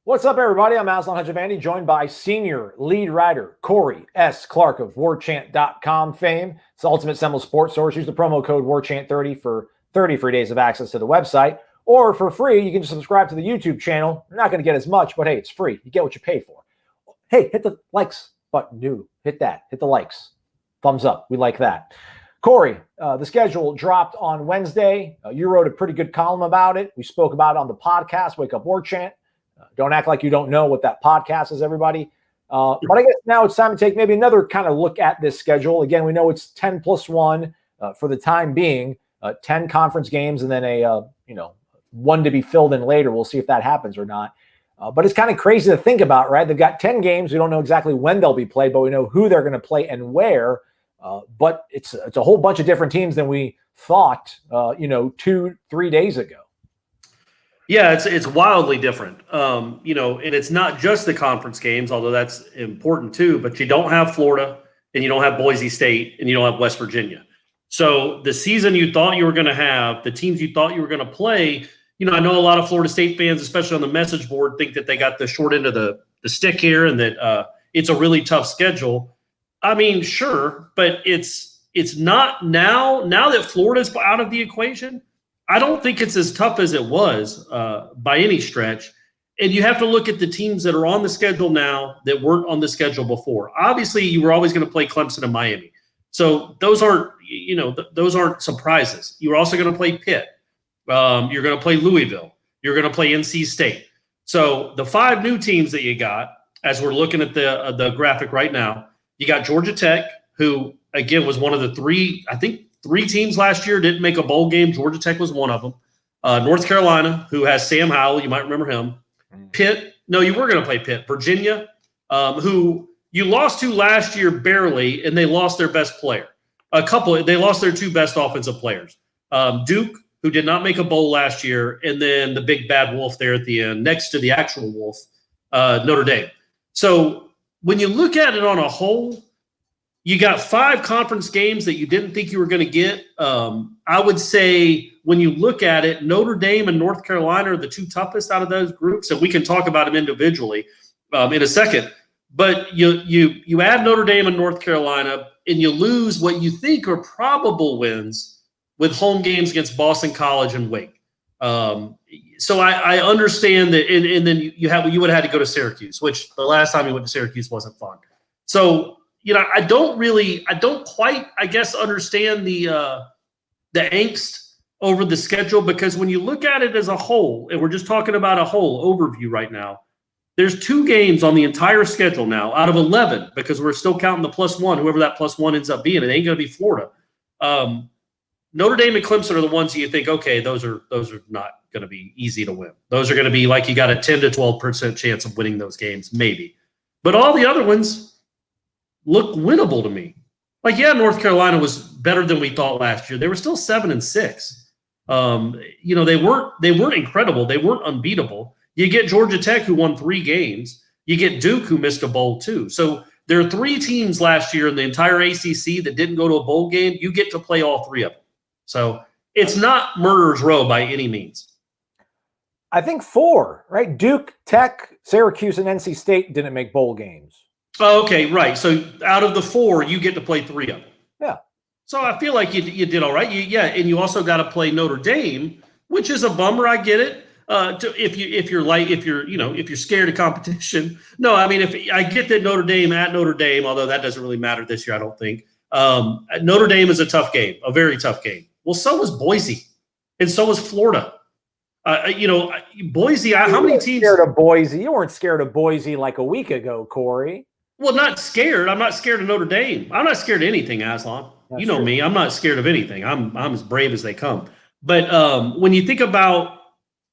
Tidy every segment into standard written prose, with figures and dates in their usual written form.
What's up, everybody? I'm Aslan Hajavandi, joined by senior lead writer Corey S. Clark of Warchant.com fame. It's the ultimate Seminoles sports source. Use the promo code Warchant30 for 30 free days of access to the website. Or for free, you can just subscribe to the YouTube channel. You're not going to get as much, but hey, it's free. You get what you pay for. Hey, hit the likes button. Hit that. Hit the likes. Thumbs up. We like that. Corey, the schedule dropped on Wednesday. You wrote a pretty good column about it. We spoke about it on the podcast, Wake Up Warchant. Don't act like you don't know what that podcast is, everybody. But I guess now it's time to take maybe another kind of look at this schedule. Again, we know it's 10 plus 1 for the time being, 10 conference games, and then a one to be filled in later. We'll see if that happens or not. But it's kind of crazy to think about, right? They've got 10 games. We don't know exactly when they'll be played, but we know who they're going to play and where. But it's a whole bunch of different teams than we thought, 2-3 days ago. Yeah, it's wildly different. And it's not just the conference games, although that's important too, but you don't have Florida and you don't have Boise State and you don't have West Virginia. So the season you thought you were going to have, the teams you thought you were going to play, I know a lot of Florida State fans, especially on the message board, think that they got the short end of the stick here and that it's a really tough schedule. I mean, sure, but it's not now that Florida's out of the equation. I don't think it's as tough as it was by any stretch. And you have to look at the teams that are on the schedule now that weren't on the schedule before. Obviously, you were always going to play Clemson and Miami. So those aren't surprises. You're also going to play Pitt. You're going to play Louisville. You're going to play NC State. So the 5 new teams that you got, as we're looking at the graphic right now, you got Georgia Tech, who, again, was one of the 3 teams last year didn't make a bowl game. Georgia Tech was one of them. North Carolina, who has Sam Howell. You might remember him. Pitt. No, you were going to play Pitt. Virginia, who you lost to last year barely, and they lost their best player. They lost their 2 best offensive players. Duke, who did not make a bowl last year, and then the big bad wolf there at the end, next to the actual wolf, Notre Dame. So when you look at it on a whole, you got 5 conference games that you didn't think you were going to get. I would say when you look at it, Notre Dame and North Carolina are the 2 toughest out of those groups, and we can talk about them individually in a second. But you add Notre Dame and North Carolina, and you lose what you think are probable wins with home games against Boston College and Wake. So I understand that, and then you would have had to go to Syracuse, which the last time you went to Syracuse wasn't fun. So I don't quite, I guess, understand the angst over the schedule, because when you look at it as a whole, and we're just talking about a whole overview right now, there's 2 games on the entire schedule now out of 11, because we're still counting the +1, whoever that +1 ends up being. It ain't going to be Florida. Notre Dame and Clemson are the ones that you think, okay, those are not going to be easy to win. Those are going to be like you got a 10 to 12% chance of winning those games, maybe. But all the other ones look winnable to me. Like, yeah, North Carolina was better than we thought last year. They were still 7-6. They weren't incredible. They weren't unbeatable. You get Georgia Tech, who won 3 games. You get Duke, who missed a bowl too. So there are 3 teams last year in the entire ACC that didn't go to a bowl game. You get to play all 3 of them. So it's not murderer's row by any means. I think 4, right? Duke, Tech, Syracuse, and NC State didn't make bowl games. Oh, okay, right. So out of the 4, you get to play 3 of them. Yeah. So I feel like you did all right. And you also got to play Notre Dame, which is a bummer. I get it. If you're scared of competition. No, I mean, I get that Notre Dame, although that doesn't really matter this year, I don't think. Notre Dame is a tough game, a very tough game. Well, so was Boise, and so was Florida. Boise. How many teams? Scared of Boise? You weren't scared of Boise like a week ago, Corey. Well, not scared. I'm not scared of Notre Dame. I'm not scared of anything, Aslan. That's true. Me. I'm not scared of anything. I'm as brave as they come. But when you think about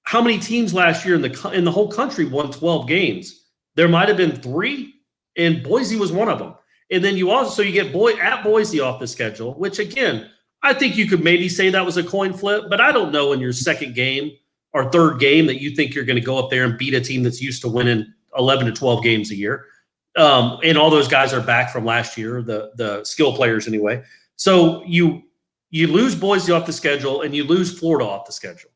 how many teams last year in the whole country won 12 games, there might have been 3, and Boise was one of them. And then you get at Boise off the schedule, which again, I think you could maybe say that was a coin flip, but I don't know in your second game or third game that you think you're going to go up there and beat a team that's used to winning 11 to 12 games a year. And all those guys are back from last year, the skill players anyway. So you lose Boise off the schedule and you lose Florida off the schedule.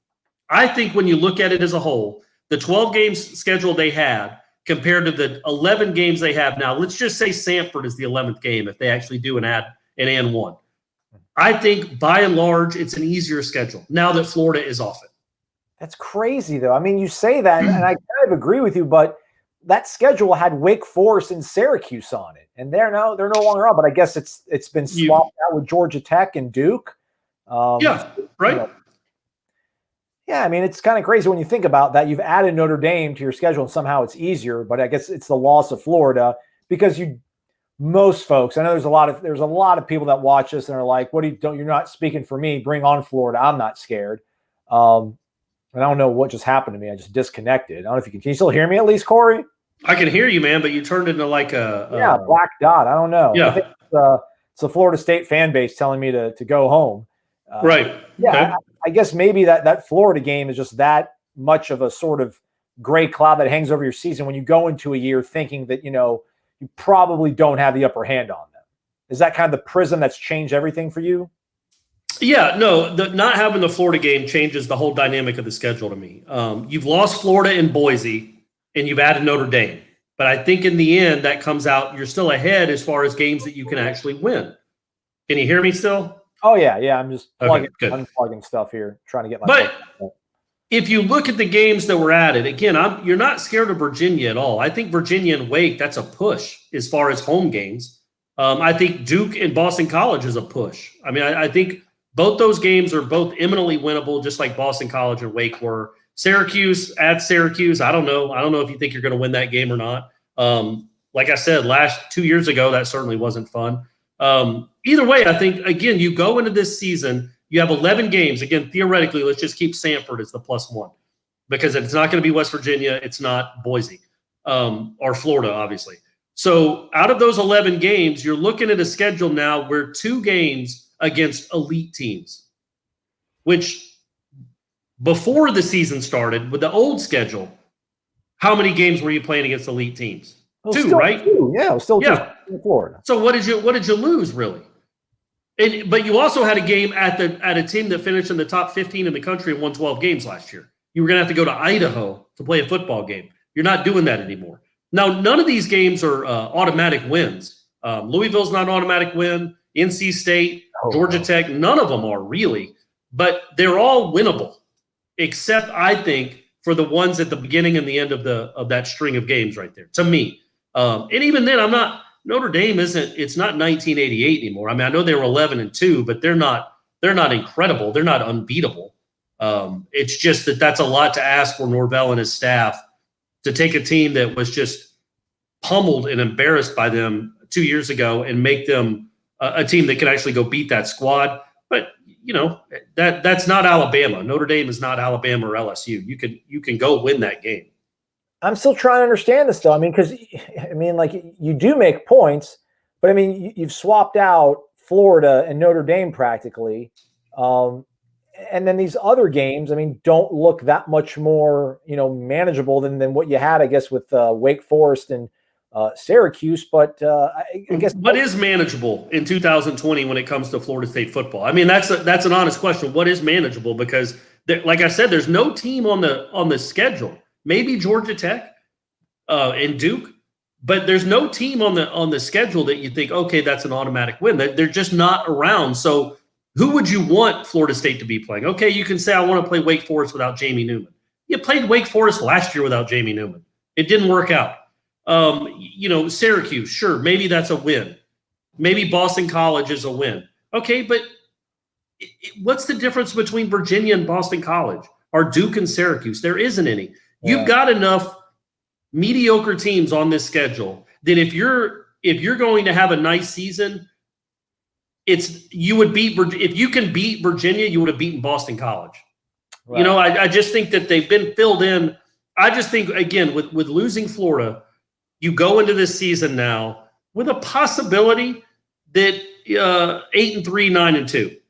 I think when you look at it as a whole, the 12 games schedule they had compared to the 11 games they have now. Let's just say Samford is the 11th game if they actually do an and one. I think by and large it's an easier schedule now that Florida is off it. That's crazy, though. I mean, you say that, and I kind of agree with you, but that schedule had Wake Forest and Syracuse on it, and they're no longer on. But I guess it's been swapped out with Georgia Tech and Duke. Yeah, right. You know, yeah, I mean, it's kind of crazy when you think about that. You've added Notre Dame to your schedule, and somehow it's easier. But I guess it's the loss of Florida because most folks. I know there's a lot of people that watch this and are like, you're not speaking for me. Bring on Florida. I'm not scared. And I don't know what just happened to me. I just disconnected. I don't know if can you still hear me at least, Corey? I can hear you, man, but you turned into like a black dot. I don't know. Yeah. I think it's a Florida State fan base telling me to go home. Right. Yeah. Okay. I guess maybe that Florida game is just that much of a sort of gray cloud that hangs over your season when you go into a year thinking that, you probably don't have the upper hand on them. Is that kind of the prism that's changed everything for you? Yeah, no, not having the Florida game changes the whole dynamic of the schedule to me. You've lost Florida and Boise, and you've added Notre Dame. But I think in the end, that comes out, you're still ahead as far as games that you can actually win. Can you hear me still? Oh, yeah. I'm just unplugging stuff here, trying to get my. But if you look at the games that were added, again, you're not scared of Virginia at all. I think Virginia and Wake, that's a push as far as home games. I think Duke and Boston College is a push. I mean, I think both those games are both eminently winnable, just like Boston College and Wake were. Syracuse, at Syracuse, I don't know. I don't know if you think you're going to win that game or not. Like I said, 2 years ago, that certainly wasn't fun. Either way, I think, again, you go into this season, you have 11 games. Again, theoretically, let's just keep Samford as the +1 because it's not going to be West Virginia. It's not Boise or Florida, obviously. So out of those 11 games, you're looking at a schedule now where 2 games against elite teams, which before the season started with the old schedule, how many games were you playing against elite teams? 2, right? 2. Yeah, it was still 2 in Florida. So what did you lose really? But you also had a game at a team that finished in the top 15 in the country and won 12 games last year. You were going to have to go to Idaho to play a football game. You're not doing that anymore. Now, none of these games are automatic wins. Louisville's not an automatic win. NC State, Georgia Tech, none of them are really. But they're all winnable, except I think for the ones at the beginning and the end of that string of games right there. To me, and even then, Notre Dame it's not 1988 anymore. I mean, I know they were 11-2, but they're not incredible. They're not unbeatable. It's just that's a lot to ask for Norvell and his staff to take a team that was just pummeled and embarrassed by them 2 years ago and make them a team that can actually go beat that squad. But that's not Alabama. Notre Dame is not Alabama or LSU. You can go win that game. I'm still trying to understand this, though. I mean, like you do make points, but I mean, you've swapped out Florida and Notre Dame practically. And then these other games, I mean, don't look that much more, manageable than what you had, I guess, with Wake Forest and Syracuse. But I guess what is manageable in 2020 when it comes to Florida State football? I mean, that's an honest question. What is manageable? Because like I said, there's no team on the schedule. Maybe Georgia Tech and Duke, but there's no team on the schedule that you think, okay, that's an automatic win. They're just not around. So who would you want Florida State to be playing? Okay, you can say I want to play Wake Forest without Jamie Newman. You played Wake Forest last year without Jamie Newman. It didn't work out. Syracuse, sure, maybe that's a win. Maybe Boston College is a win. Okay, but what's the difference between Virginia and Boston College or Duke and Syracuse? There isn't any. Yeah. You've got enough mediocre teams on this schedule that if you're going to have a nice season, if you can beat Virginia, you would have beaten Boston College. Right. I just think that they've been filled in. I just think, again, with losing Florida, you go into this season now with a possibility that 8-3, 9-2.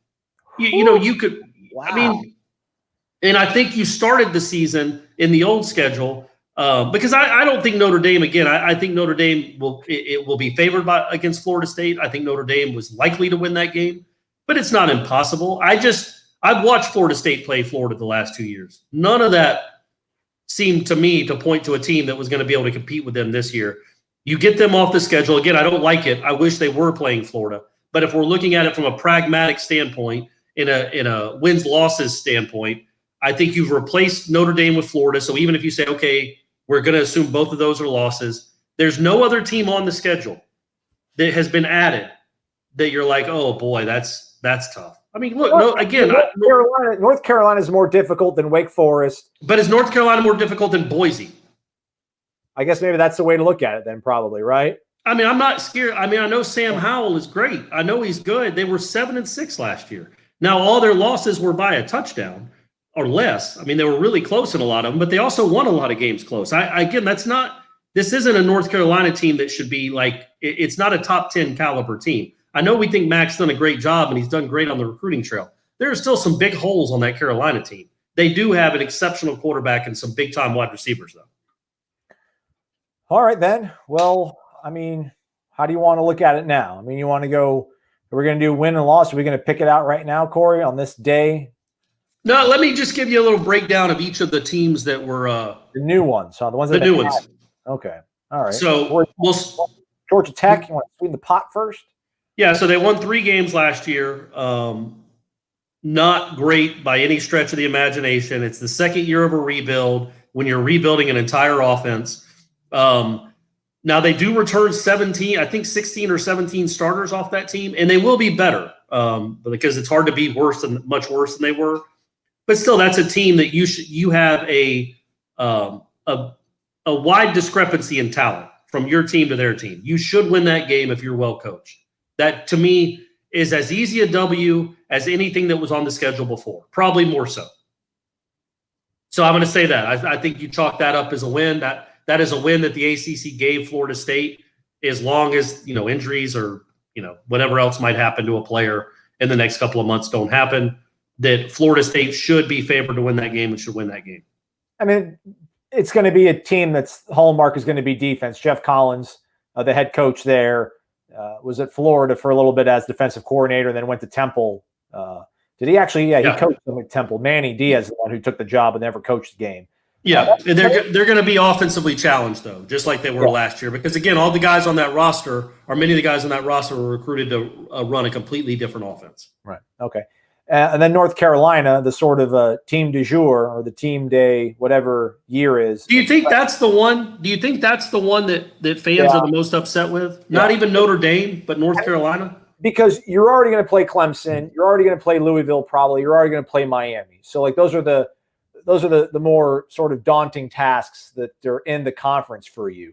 You could. Wow. I mean. And I think you started the season in the old schedule because I don't think Notre Dame, again, I think Notre Dame will be favored against Florida State. I think Notre Dame was likely to win that game, but it's not impossible. I've watched Florida State play Florida the last 2 years. None of that seemed to me to point to a team that was going to be able to compete with them this year. You get them off the schedule. Again, I don't like it. I wish they were playing Florida. But if we're looking at it from a pragmatic standpoint, in a wins-losses standpoint, I think you've replaced Notre Dame with Florida. So even if you say, okay, we're going to assume both of those are losses, there's no other team on the schedule that has been added that you're like, oh, boy, that's tough. I mean, look, no, again, North Carolina is more difficult than Wake Forest. But is North Carolina more difficult than Boise? I guess maybe that's the way to look at it then, probably, right? I mean, I'm not scared. I mean, I know Sam Howell is great. I know he's good. They were 7-6 last year. Now, all their losses were by a touchdown or less. I mean, they were really close in a lot of them, but they also won a lot of games close. This isn't a North Carolina team that should be like, it's not a top 10 caliber team. I know we think Mac's done a great job and he's done great on the recruiting trail. There are still some big holes on that Carolina team. They do have an exceptional quarterback and some big-time wide receivers, though. All right, then. Well, I mean, how do you want to look at it now? I mean, you want to go, we're going to do win and loss. Are we going to pick it out right now, Corey, on this day? No, let me just give you a little breakdown of each of the teams that were the new ones. So the ones the new ones. Okay. All right. So Georgia Tech, you want to sweeten the pot first? Yeah, so they won 3 games last year. Not great by any stretch of the imagination. It's the second year of a rebuild when you're rebuilding an entire offense. Now they do return 16 or 17 starters off that team, and they will be better because it's hard to be much worse than they were. But still, that's a team that you have a wide discrepancy in talent from your team to their team. You should win that game if you're well coached. That, to me, is as easy a W as anything that was on the schedule before, probably more so. So I'm going to say that. I think you chalk that up as a win. That is a win that the ACC gave Florida State, as long as, injuries or, whatever else might happen to a player in the next couple of months don't happen, that Florida State should be favored to win that game and should win that game. I mean, it's going to be a team that's hallmark is going to be defense. Jeff Collins, the head coach there, was at Florida for a little bit as defensive coordinator, and then went to Temple. Did he actually? Yeah, he coached them at Temple. Manny Diaz is the one who took the job and never coached the game. Yeah, and they're going to be offensively challenged, though, just like they were last year. Because, again, all the guys on that roster, or many of the guys on that roster, were recruited to run a completely different offense. Right. Okay. And then North Carolina, the sort of team du jour or the team day, whatever year is. Do you think that's the one? Do you think that's the one that fans are the most upset with? Not even Notre Dame, but North Carolina? Because you're already going to play Clemson. You're already going to play Louisville, probably. You're already going to play Miami. So, like, those are the more sort of daunting tasks that are in the conference for you.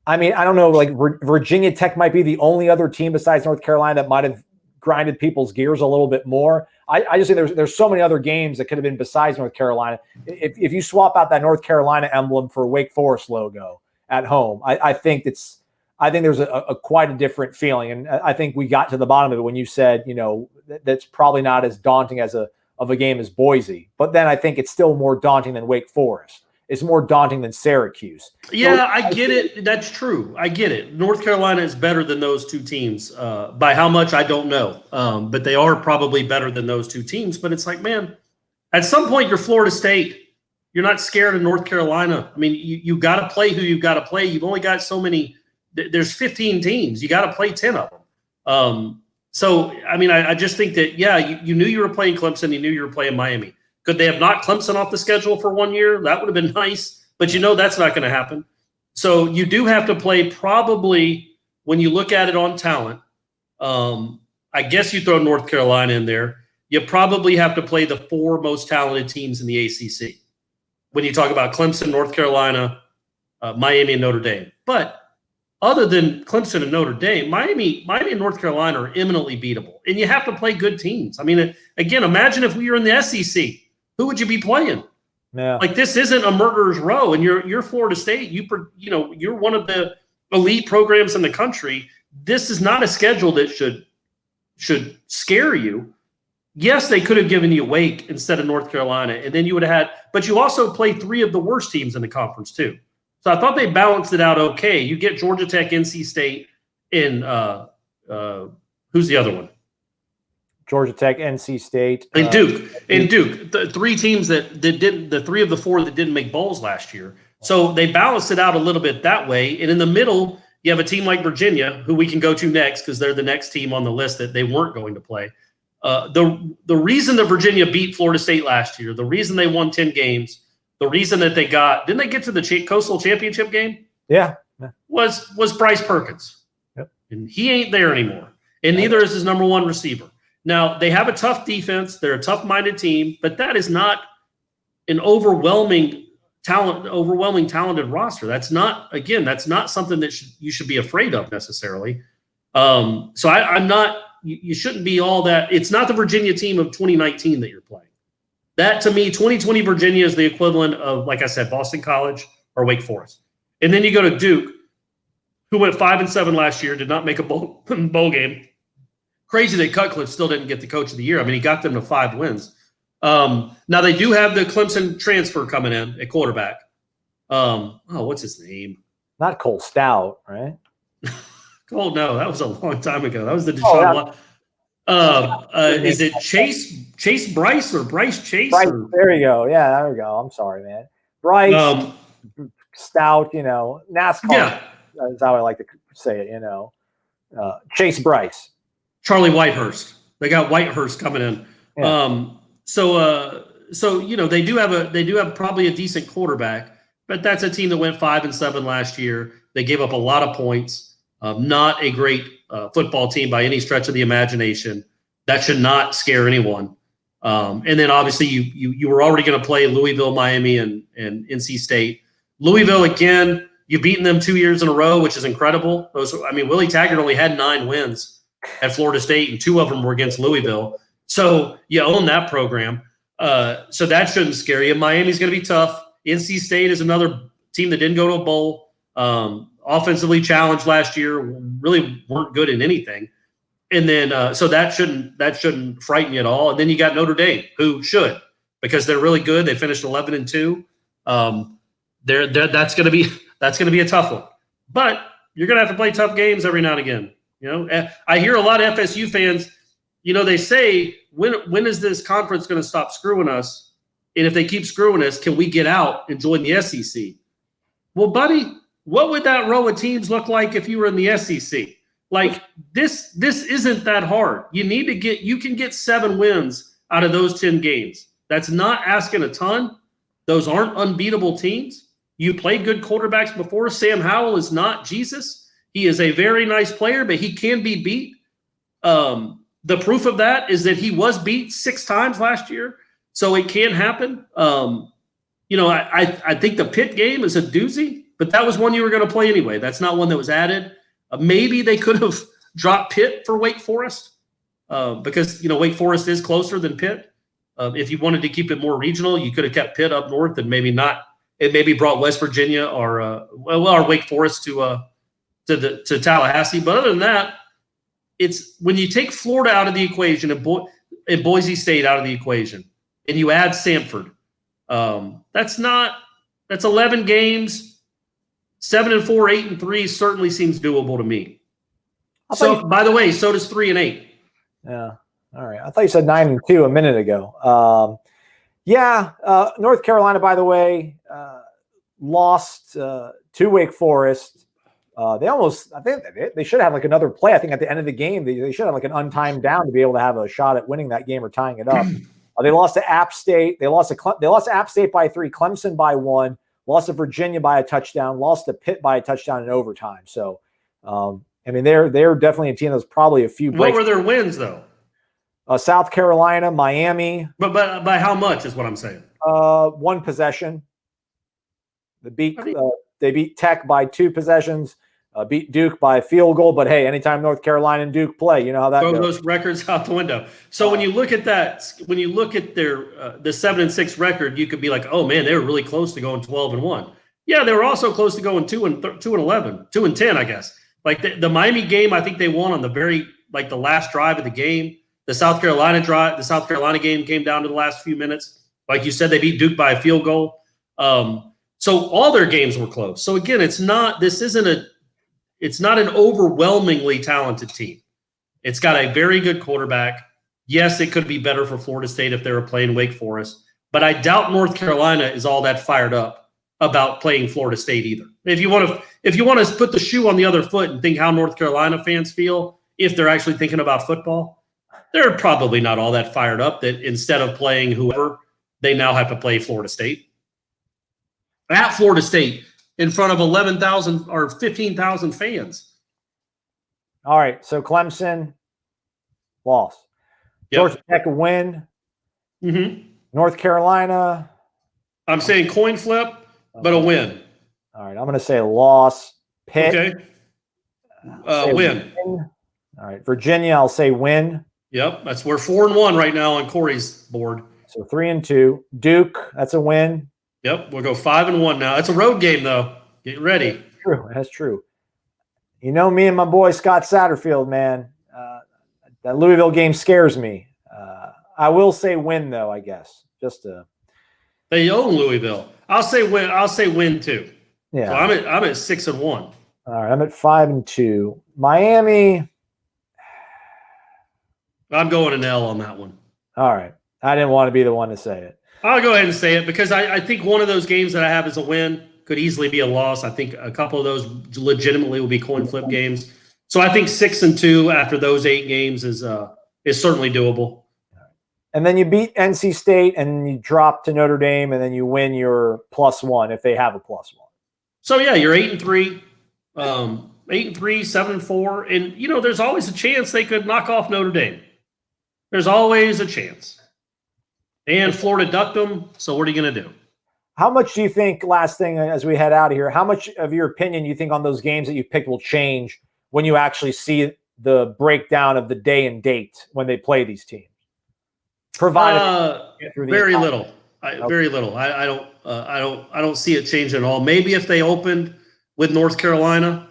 I mean, I don't know, like Virginia Tech might be the only other team besides North Carolina that might have grinded people's gears a little bit more. I just think there's so many other games that could have been besides North Carolina. If you swap out that North Carolina emblem for Wake Forest logo at home, I think there's a quite a different feeling. And I think we got to the bottom of it when you said, that's probably not as daunting of a game as Boise. But then I think it's still more daunting than Wake Forest. It's more daunting than Syracuse. Yeah, so I get it. That's true. I get it. North Carolina is better than those two teams. By how much, I don't know. But they are probably better than those two teams. But it's like, man, at some point, you're Florida State. You're not scared of North Carolina. I mean, you got to play who you've got to play. You've only got so many. There's 15 teams. You got to play 10 of them. So, I mean, I just think that, you knew you were playing Clemson. You knew you were playing Miami. Could they have knocked Clemson off the schedule for 1 year? That would have been nice, but that's not going to happen. So you do have to play probably, when you look at it on talent, I guess you throw North Carolina in there. You probably have to play the 4 most talented teams in the ACC. When you talk about Clemson, North Carolina, Miami, and Notre Dame. But other than Clemson and Notre Dame, Miami and North Carolina are eminently beatable. And you have to play good teams. I mean, again, imagine if we were in the SEC. Who would you be playing? Yeah. Like, this isn't a murderer's row, and you're Florida State. You're one of the elite programs in the country. This is not a schedule that should scare you. Yes, they could have given you Wake instead of North Carolina, and then you would have had. But you also play 3 of the worst teams in the conference too. So I thought they balanced it out okay. You get Georgia Tech, NC State, and who's the other one? Georgia Tech, NC State, and Duke. The three teams that didn't, the three of the four that didn't make bowls last year. So they balanced it out a little bit that way. And in the middle, you have a team like Virginia, who we can go to next because they're the next team on the list that they weren't going to play. The reason that Virginia beat Florida State last year, the reason they won 10 games, the reason that didn't they get to the Coastal Championship game? Yeah. Was Bryce Perkins. Yep. And he ain't there anymore. And neither is his number one receiver. Now, they have a tough defense. They're a tough-minded team, but that is not an overwhelming talented roster. That's not something that you should be afraid of necessarily. So I'm not – you shouldn't be all that – it's not the Virginia team of 2019 that you're playing. That, to me, 2020 Virginia is the equivalent of, like I said, Boston College or Wake Forest. And then you go to Duke, who went 5-7 last year, did not make a bowl game. Crazy that Cutcliffe still didn't get the Coach of the Year. I mean, he got them to 5 wins. Now they do have the Clemson transfer coming in at quarterback. What's his name? Not Cole Stout, right? Oh no, that was a long time ago. That was the Deshaun. Is it Chase Bryce or Bryce Chase? Bryce, there you go. Yeah, there we go. I'm sorry, man. Bryce Stout. NASCAR. Yeah, that's how I like to say it. Chase Bryce. Charlie Whitehurst. They got Whitehurst coming in. Yeah. So they do have probably a decent quarterback, but that's a team that went 5-7 last year. They gave up a lot of points. Not a great football team by any stretch of the imagination. That should not scare anyone. And then obviously you were already going to play Louisville, Miami, and NC State. Louisville again. You've beaten them 2 years in a row, which is incredible. Willie Taggart only had 9 wins at Florida State, and 2 of them were against Louisville. So you own that program. So that shouldn't scare you. Miami's going to be tough. NC State is another team that didn't go to a bowl. Offensively challenged last year, really weren't good in anything. And then so that shouldn't frighten you at all. And then you got Notre Dame, who should, because they're really good. They finished 11-2. That's going to be a tough one. But you're going to have to play tough games every now and again. I hear a lot of FSU fans, they say, when is this conference going to stop screwing us? And if they keep screwing us, can we get out and join the SEC? Well, buddy, what would that row of teams look like if you were in the SEC? Like this isn't that hard. You can get 7 wins out of those 10 games. That's not asking a ton. Those aren't unbeatable teams. You played good quarterbacks before. Sam Howell is not Jesus. He is a very nice player, but he can be beat. The proof of that is that he was beat 6 times last year, so it can happen. I think the Pitt game is a doozy, but that was one you were going to play anyway. That's not one that was added. Maybe they could have dropped Pitt for Wake Forest because Wake Forest is closer than Pitt. If you wanted to keep it more regional, you could have kept Pitt up north and maybe not. It maybe brought West Virginia or Wake Forest to Tallahassee. But other than that, it's when you take Florida out of the equation and Boise State out of the equation, and you add Samford. That's 11 games, 7-4, 8-3 certainly seems doable to me. By the way, so does 3-8. Yeah. All right. I thought you said 9-2 a minute ago. North Carolina, by the way, lost to Wake Forest. I think they should have like another play. I think at the end of the game, they should have like an untimed down to be able to have a shot at winning that game or tying it up. They lost to App State. They lost to App State by 3, Clemson by 1, lost to Virginia by a touchdown, lost to Pitt by a touchdown in overtime. So, they're definitely a team that's probably a few breaks. What were their wins though? South Carolina, Miami. But by how much is what I'm saying? 1 possession. They beat Tech by 2 possessions. Beat Duke by a field goal. But hey, anytime North Carolina and Duke play, you know how that goes. Those records out the window. So when you look at that, when you look at their the 7-6 record, you could be like, oh man, they were really close to going 12-1. Yeah, they were also close to going 2-11, 2-10, I guess. Like the Miami game, I think they won on the last drive of the game. The South Carolina game came down to the last few minutes. Like you said, they beat Duke by a field goal. So all their games were close. So again, it's not an overwhelmingly talented team. It's got a very good quarterback. Yes, it could be better for Florida State if they were playing Wake Forest, but I doubt North Carolina is all that fired up about playing Florida State either. If you want to put the shoe on the other foot and think how North Carolina fans feel if they're actually thinking about football, they're probably not all that fired up that instead of playing whoever, they now have to play Florida State. At Florida State in front of 11,000 or 15,000 fans. All right, so Clemson, loss. Yep. Georgia Tech, a win. North Carolina. I'm saying coin flip, but a win. All right, I'm going to say loss. Pitt. Okay. Win. All right, Virginia, I'll say win. Yep, we're 4-1 right now on Corey's board. So 3-2. Duke, that's a win. Yep, we'll go 5-1 now. It's a road game though. Get ready. That's true. You know me and my boy Scott Satterfield, man. That Louisville game scares me. I will say win though, I guess. They own Louisville. I'll say win. I'll say win too. Yeah. So I'm at 6-1. All right, I'm at 5-2. Miami. I'm going an L on that one. All right. I didn't want to be the one to say it. I'll go ahead and say it because I think one of those games that I have as a win could easily be a loss. I think a couple of those legitimately will be coin flip games. So I think 6-2 after those 8 games is certainly doable. And then you beat NC State and you drop to Notre Dame and then you win your +1 if they have a +1. So yeah, you're 8-3, 8-3, 7-4, and there's always a chance they could knock off Notre Dame. There's always a chance. And Florida ducked them, so what are you going to do? How much do you think, last thing as we head out of here, how much of your opinion you think on those games that you picked will change when you actually see the breakdown of the day and date when they play these teams? Provided very little. Very little. I don't see it changing at all. Maybe if they opened with North Carolina,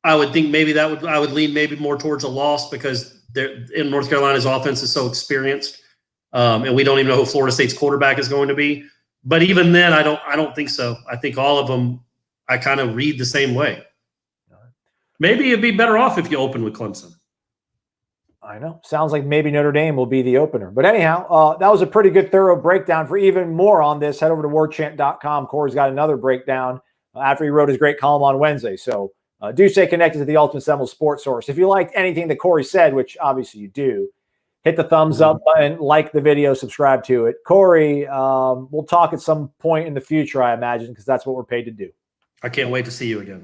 I would think maybe I would lean maybe more towards a loss because in North Carolina's offense is so experienced. And we don't even know who Florida State's quarterback is going to be. But even then, I don't think so. I think all of them, I kind of read the same way. Maybe it'd be better off if you open with Clemson. I know. Sounds like maybe Notre Dame will be the opener. But anyhow, that was a pretty good, thorough breakdown. For even more on this, head over to warchant.com. Corey's got another breakdown after he wrote his great column on Wednesday. So do stay connected to the Ultimate Seminoles Sports Source. If you liked anything that Corey said, which obviously you do, hit the thumbs up button, like the video, subscribe to it. Corey, we'll talk at some point in the future, I imagine, because that's what we're paid to do. I can't wait to see you again.